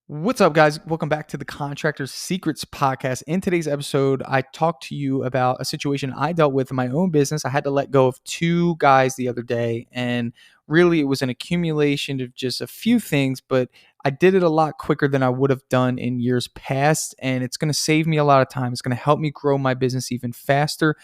What's up, guys? Welcome back to the Contractor's Secrets podcast. In today's episode, I talked to you about a situation I dealt with in my own business. I had to let go of two guys the other day, and really it was an accumulation of just a few things, but I did it a lot quicker than I would have done in years past, and it's going to save me a lot of time. It's going to help me grow my business even faster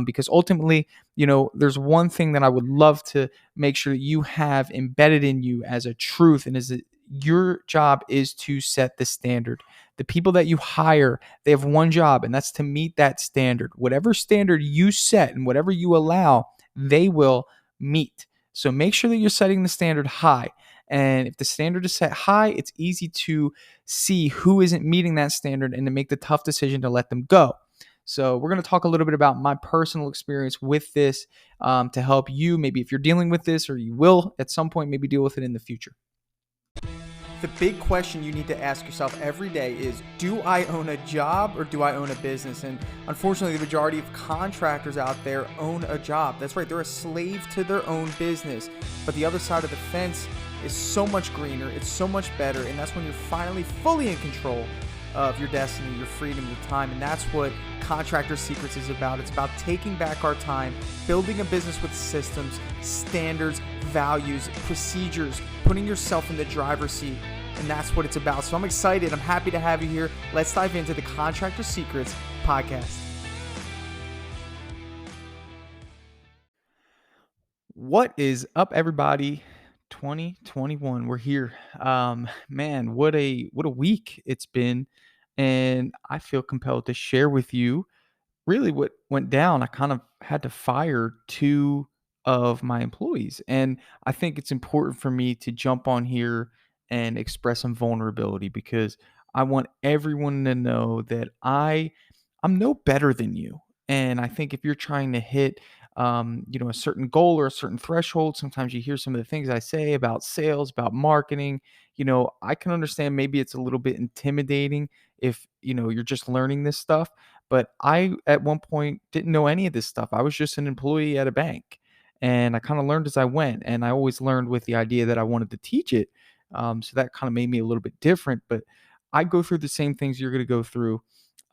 because ultimately, there's one thing that I would love to make sure that you have embedded in you as a truth, and is your job is to set the standard. The people that you hire, they have one job, and that's to meet that standard. Whatever standard you set and whatever you allow, they will meet. So make sure that you're setting the standard high. And if the standard is set high, it's easy to see who isn't meeting that standard and to make the tough decision to let them go. So we're going to talk a little bit about my personal experience with this to help you, maybe if you're dealing with this, or you will at some point maybe deal with it in the future. The big question you need to ask yourself every day is, do I own a job or do I own a business? And unfortunately, the majority of contractors out there own a job. That's right, they're a slave to their own business. But the other side of the fence is so much greener, it's so much better, and that's when you're finally fully in control of your destiny, your freedom, your time. And that's what Contractor Secrets is about. It's about taking back our time, building a business with systems, standards, values, procedures, putting yourself in the driver's seat. And that's what it's about. So I'm excited. I'm happy to have you here. Let's dive into the Contractor Secrets podcast. What is up, everybody? 2021, we're here. Man, what a week it's been, and I feel compelled to share with you really what went down. I kind of had to fire two of my employees, and I think it's important for me to jump on here and express some vulnerability because I want everyone to know that I'm no better than you. And I think if you're trying to hit a certain goal or a certain threshold, sometimes you hear some of the things I say about sales, about marketing. I can understand maybe it's a little bit intimidating if you're just learning this stuff. But I, at one point, didn't know any of this stuff. I was just an employee at a bank, and I kind of learned as I went. And I always learned with the idea that I wanted to teach it. So that kind of made me a little bit different. But I go through the same things you're going to go through.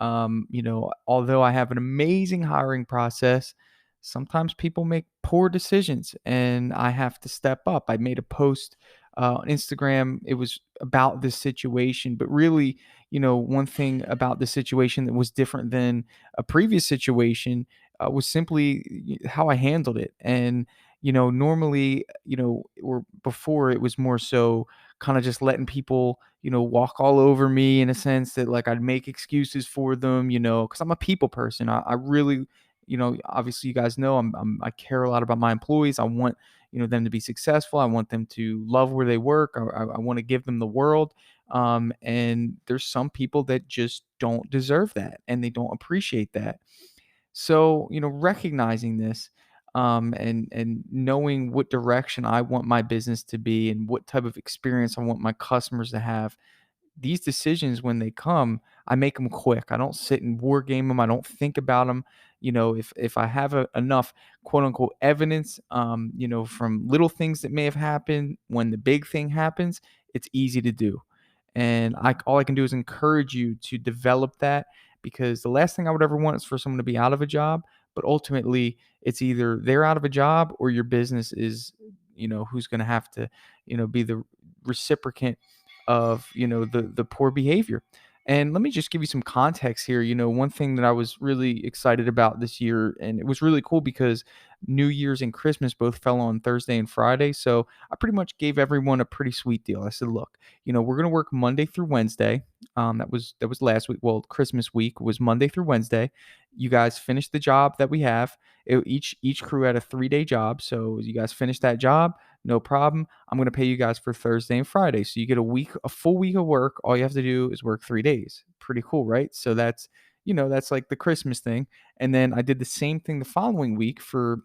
Although I have an amazing hiring process, sometimes people make poor decisions, and I have to step up. I made a post on Instagram. It was about this situation, but really, one thing about the situation that was different than a previous situation was simply how I handled it. And normally, or before, it was more so kind of just letting people walk all over me, in a sense that like I'd make excuses for them, because I'm a people person. I really, obviously you guys know I care a lot about my employees. I want them to be successful. I want them to love where they work. I want to give them the world. And there's some people that just don't deserve that, and they don't appreciate that. So, recognizing this, and knowing what direction I want my business to be and what type of experience I want my customers to have, these decisions, when they come, I make them quick. I don't sit and war game them. I don't think about them. If I have enough quote unquote evidence, from little things that may have happened, when the big thing happens, it's easy to do. And all I can do is encourage you to develop that, because the last thing I would ever want is for someone to be out of a job. But ultimately, it's either they're out of a job or your business is, who's going to have to, be the reciprocant of the poor behavior. And let me just give you some context here. One thing that I was really excited about this year, and it was really cool because New Year's and Christmas both fell on Thursday and Friday. So I pretty much gave everyone a pretty sweet deal. I said, look, we're going to work Monday through Wednesday. That was last week. Well, Christmas week was Monday through Wednesday. You guys finish the job that we have. Each crew had a 3-day job. So you guys finish that job, no problem. I'm going to pay you guys for Thursday and Friday. So you get a full week of work. All you have to do is work 3 days. Pretty cool, right? So that's like the Christmas thing. And then I did the same thing the following week for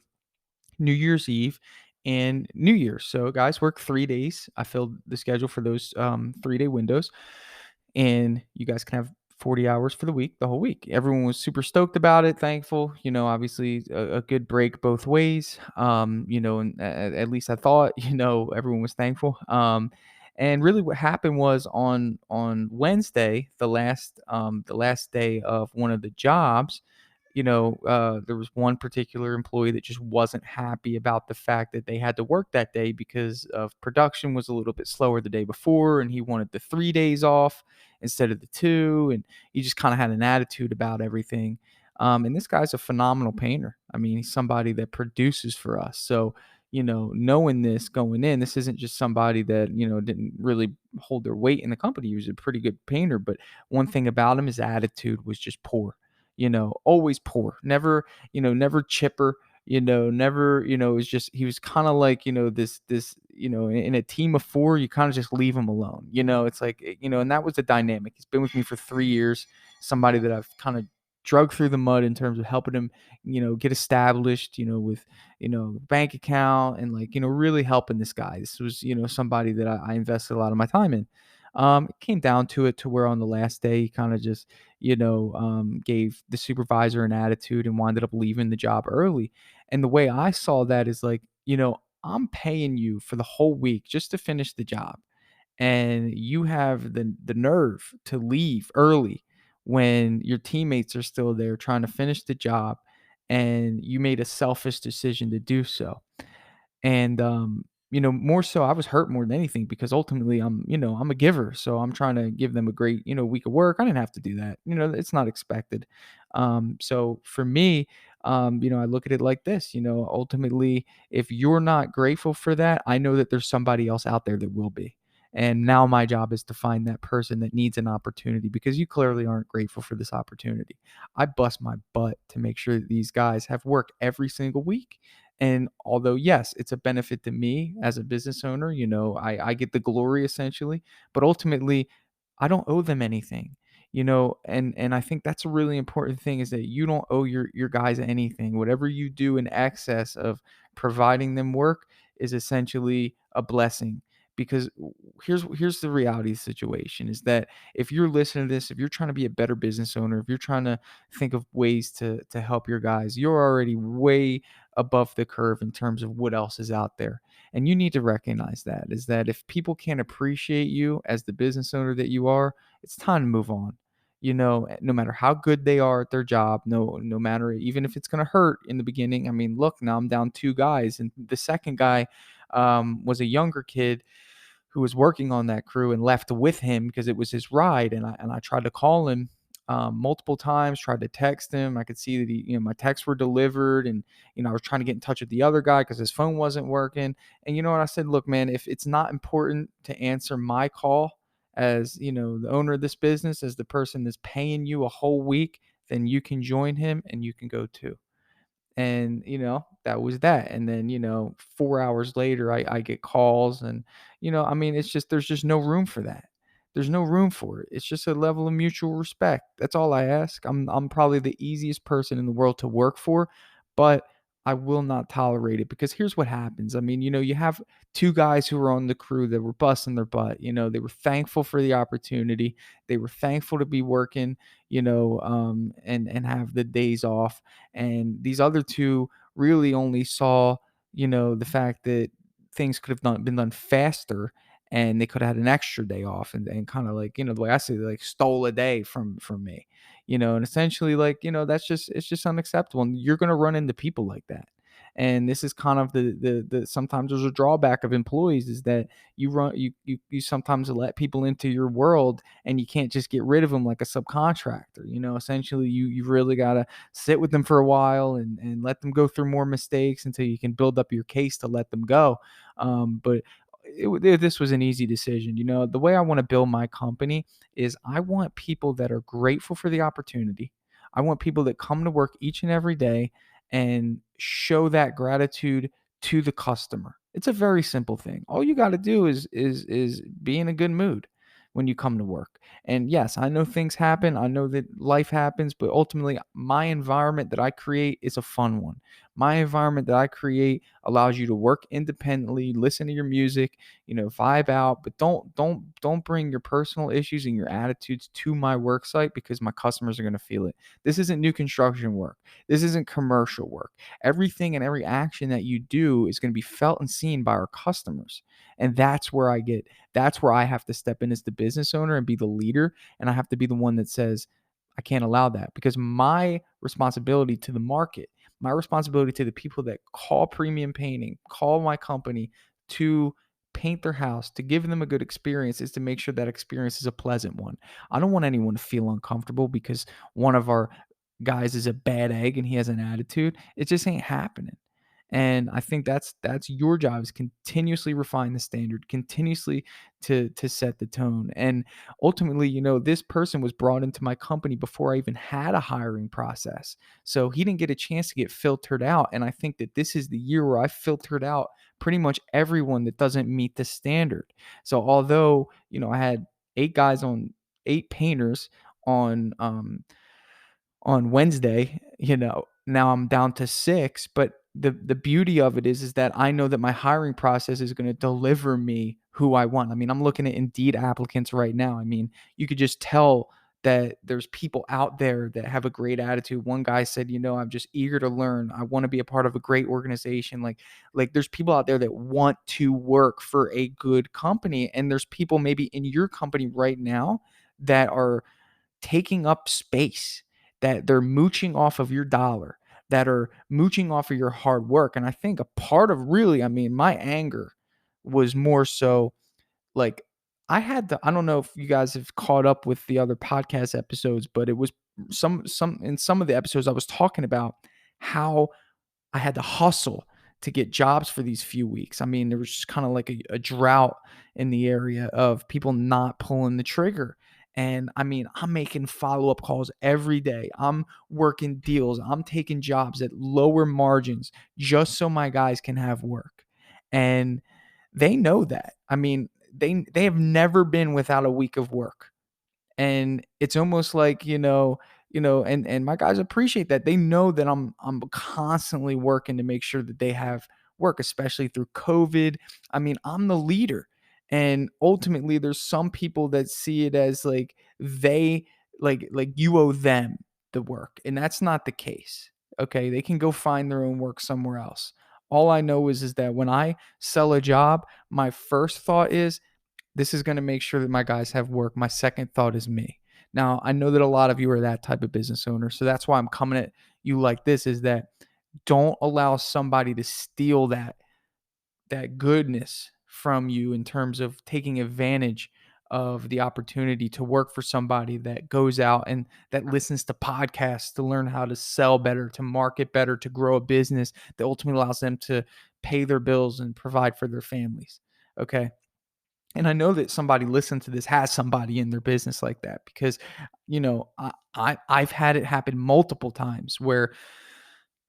New Year's Eve and New Year's. So guys work 3 days. I filled the schedule for those 3-day windows, and you guys can have 40 hours for the week, the whole week. Everyone was super stoked about it, thankful. Obviously a good break both ways. And at least I thought, everyone was thankful. And really what happened was on Wednesday, the last day of one of the jobs, there was one particular employee that just wasn't happy about the fact that they had to work that day because of production was a little bit slower the day before, and he wanted the 3 days off instead of the two, and he just kind of had an attitude about everything. And this guy's a phenomenal painter. I mean, he's somebody that produces for us. So, knowing this going in, this isn't just somebody that, didn't really hold their weight in the company. He was a pretty good painter. But one thing about him, his attitude was just poor, always poor, never, never chipper, never, it was just, he was kind of like, this, in a team of four, you kind of just leave him alone. It's like, and that was the dynamic. He's been with me for 3 years, somebody that I've kind of drug through the mud in terms of helping him, get established, with, bank account and like, really helping this guy. This was, somebody that I invested a lot of my time in. It came down to it to where on the last day, he kind of just, gave the supervisor an attitude and wound up leaving the job early. And the way I saw that is like, I'm paying you for the whole week just to finish the job, and you have the nerve to leave early when your teammates are still there trying to finish the job, and you made a selfish decision to do so. And, more so I was hurt more than anything because ultimately I'm a giver. So I'm trying to give them a great, week of work. I didn't have to do that. It's not expected. So for me, I look at it like this, ultimately, if you're not grateful for that, I know that there's somebody else out there that will be. And now my job is to find that person that needs an opportunity because you clearly aren't grateful for this opportunity. I bust my butt to make sure that these guys have work every single week. And although, yes, it's a benefit to me as a business owner, I get the glory essentially, but ultimately, I don't owe them anything, and I think that's a really important thing is that you don't owe your guys anything. Whatever you do in excess of providing them work is essentially a blessing. Because here's the reality of the situation is that if you're listening to this, if you're trying to be a better business owner, if you're trying to think of ways to help your guys, you're already way above the curve in terms of what else is out there. And you need to recognize that is that if people can't appreciate you as the business owner that you are, it's time to move on. No matter how good they are at their job, no matter even if it's going to hurt in the beginning. I mean, look, now I'm down two guys, and the second guy was a younger kid who was working on that crew and left with him because it was his ride. And I tried to call him multiple times, tried to text him. I could see that my texts were delivered, and I was trying to get in touch with the other guy because his phone wasn't working. And you know what I said? Look, man, if it's not important to answer my call as the owner of this business, as the person that's paying you a whole week, then you can join him and you can go too. And that was that. And then 4 hours later, I get calls, and I mean, it's just there's just no room for that. There's no room for it. It's just a level of mutual respect. That's all I ask. I'm probably the easiest person in the world to work for, but I will not tolerate it because here's what happens. I mean, you have two guys who were on the crew that were busting their butt. They were thankful for the opportunity. They were thankful to be working, and have the days off. And these other two really only saw, the fact that things could have been done faster, and they could have had an extra day off, and kind of like, the way I say, like, stole a day from me, and essentially, like, it's just unacceptable. And you're going to run into people like that. And this is kind of the sometimes there's a drawback of employees is that you sometimes let people into your world, and you can't just get rid of them like a subcontractor. Essentially, you've really got to sit with them for a while, and let them go through more mistakes until you can build up your case to let them go. But this was an easy decision. The way I want to build my company is I want people that are grateful for the opportunity. I want people that come to work each and every day and show that gratitude to the customer. It's a very simple thing. All you got to do is be in a good mood when you come to work. And yes, I know things happen. I know that life happens, but ultimately my environment that I create is a fun one. My environment that I create allows you to work independently, listen to your music, vibe out, but don't bring your personal issues and your attitudes to my work site because my customers are going to feel it. This isn't new construction work. This isn't commercial work. Everything and every action that you do is going to be felt and seen by our customers. And that's where I have to step in as the business owner and be the leader. And I have to be the one that says, I can't allow that, because my responsibility to the market, my responsibility to the people that call Premium Painting, call my company to paint their house, to give them a good experience, is to make sure that experience is a pleasant one. I don't want anyone to feel uncomfortable because one of our guys is a bad egg and he has an attitude. It just ain't happening. And I think that's your job, is continuously refine the standard, continuously to set the tone. And ultimately, this person was brought into my company before I even had a hiring process. So he didn't get a chance to get filtered out. And I think that this is the year where I filtered out pretty much everyone that doesn't meet the standard. So although, I had eight painters on Wednesday, now I'm down to 6, but the beauty of it is that I know that my hiring process is gonna deliver me who I want. I mean, I'm looking at Indeed applicants right now. I mean, you could just tell that there's people out there that have a great attitude. One guy said, "I'm just eager to learn. I wanna be a part of a great organization." Like there's people out there that want to work for a good company, and there's people maybe in your company right now that are taking up space, that they're mooching off of your dollar, that are mooching off of your hard work. And I think a part of, really, I mean, my anger was more so like, I don't know if you guys have caught up with the other podcast episodes, but it was in some of the episodes I was talking about how I had to hustle to get jobs for these few weeks. I mean, there was just kind of like a drought in the area of people not pulling the trigger. And I mean, I'm making follow up calls every day. I'm working deals. I'm taking jobs at lower margins just so my guys can have work. And they know that. I mean, they have never been without a week of work. And it's almost like, and my guys appreciate that. They know that I'm constantly working to make sure that they have work, especially through COVID. I mean, I'm the leader. And ultimately there's some people that see it as like they like you owe them the work. And that's not the case. Okay. They can go find their own work somewhere else. All I know is that when I sell a job, my first thought is, this is going to make sure that my guys have work. My second thought is me. Now, I know that a lot of you are that type of business owner. So that's why I'm coming at you like this, is that don't allow somebody to steal that goodness from you in terms of taking advantage of the opportunity to work for somebody that goes out and that listens to podcasts to learn how to sell better, to market better, to grow a business that ultimately allows them to pay their bills and provide for their families. Okay. And I know that somebody listening to this has somebody in their business like that, because, I've had it happen multiple times where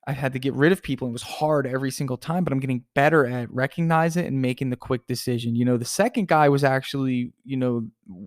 I had to get rid of people. It was hard every single time, but I'm getting better at recognizing it and making the quick decision. The second guy was actually,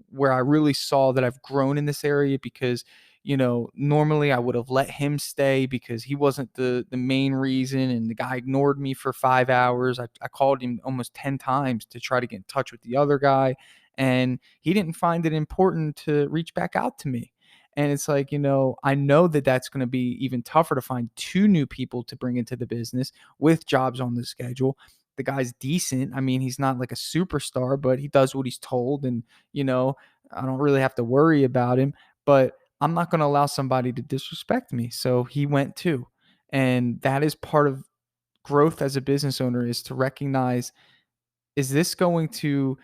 where I really saw that I've grown in this area, because, normally I would have let him stay because he wasn't the main reason. And the guy ignored me for 5 hours. I called him almost 10 times to try to get in touch with the other guy. And he didn't find it important to reach back out to me. And it's like, I know that that's going to be even tougher to find two new people to bring into the business with jobs on the schedule. The guy's decent. I mean, he's not like a superstar, but he does what he's told. And, you know, I don't really have to worry about him, but I'm not going to allow somebody to disrespect me. So he went too. And that is part of growth as a business owner, is to recognize, is this going to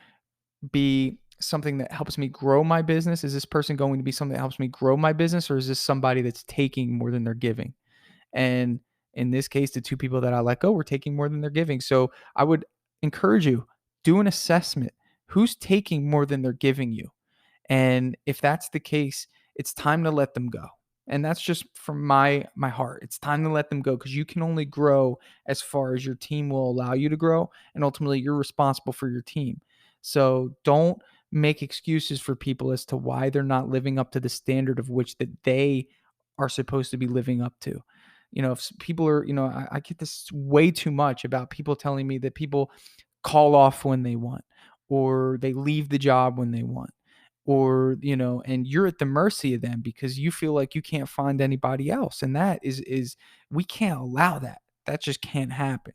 be something that helps me grow my business? Is this person going to be something that helps me grow my business? Or is this somebody that's taking more than they're giving? And in this case, the two people that I let go were taking more than they're giving. So I would encourage you, do an assessment. Who's taking more than they're giving you? And if that's the case, it's time to let them go. And that's just from my heart. It's time to let them go, because you can only grow as far as your team will allow you to grow. And ultimately, you're responsible for your team. So don't make excuses for people as to why they're not living up to the standard of which that they are supposed to be living up to. If people are, I get this way too much about people telling me that people call off when they want, or they leave the job when they want, or, and you're at the mercy of them because you feel like you can't find anybody else. And that is we can't allow that. That just can't happen.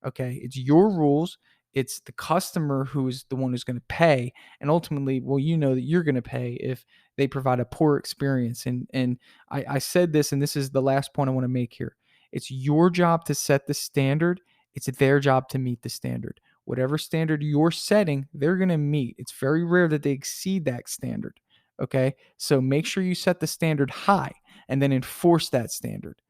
Okay. It's your rules. It's the customer who is the one who's going to pay. And ultimately, well, you know that you're going to pay if they provide a poor experience. And I said this, and this is the last point I want to make here. It's your job to set the standard. It's their job to meet the standard. Whatever standard you're setting, they're going to meet. It's very rare that they exceed that standard. Okay. So make sure you set the standard high and then enforce that standard.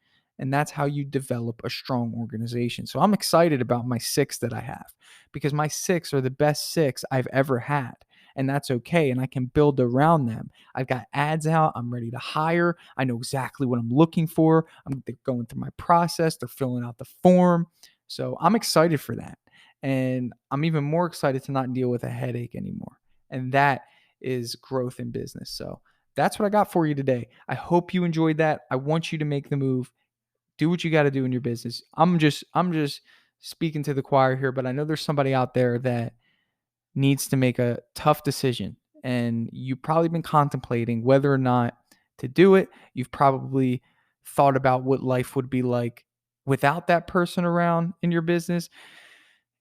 And that's how you develop a strong organization. So I'm excited about my 6 that I have, because my 6 are the best 6 I've ever had. And that's okay. And I can build around them. I've got ads out. I'm ready to hire. I know exactly what I'm looking for. They're going through my process. They're filling out the form. So I'm excited for that. And I'm even more excited to not deal with a headache anymore. And that is growth in business. So that's what I got for you today. I hope you enjoyed that. I want you to make the move. Do what you got to do in your business. I'm just speaking to the choir here, but I know there's somebody out there that needs to make a tough decision, and you've probably been contemplating whether or not to do it. You've probably thought about what life would be like without that person around in your business,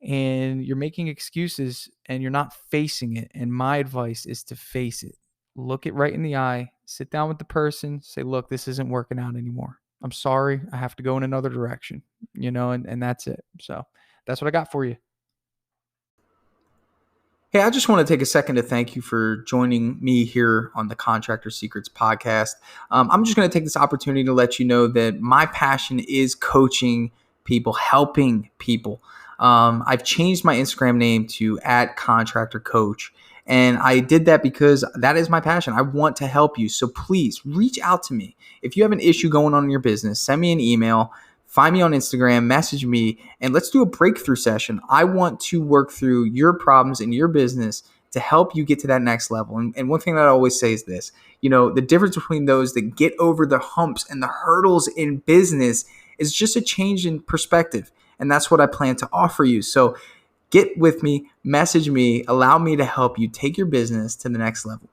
and you're making excuses and you're not facing it. And my advice is to face it. Look it right in the eye, sit down with the person, say, look, this isn't working out anymore. I'm sorry. I have to go in another direction, and that's it. So that's what I got for you. Hey, I just want to take a second to thank you for joining me here on the Contractor Secrets podcast. I'm just going to take this opportunity to let you know that my passion is coaching people, helping people. I've changed my Instagram name to @contractorcoach. And I did that because that is my passion. I want to help you. So please reach out to me. If you have an issue going on in your business, send me an email. Find me on Instagram, message me, and let's do a breakthrough session. I want to work through your problems in your business to help you get to that next level. And one thing that I always say is this, the difference between those that get over the humps and the hurdles in business is just a change in perspective. And that's what I plan to offer you. So get with me, message me, allow me to help you take your business to the next level.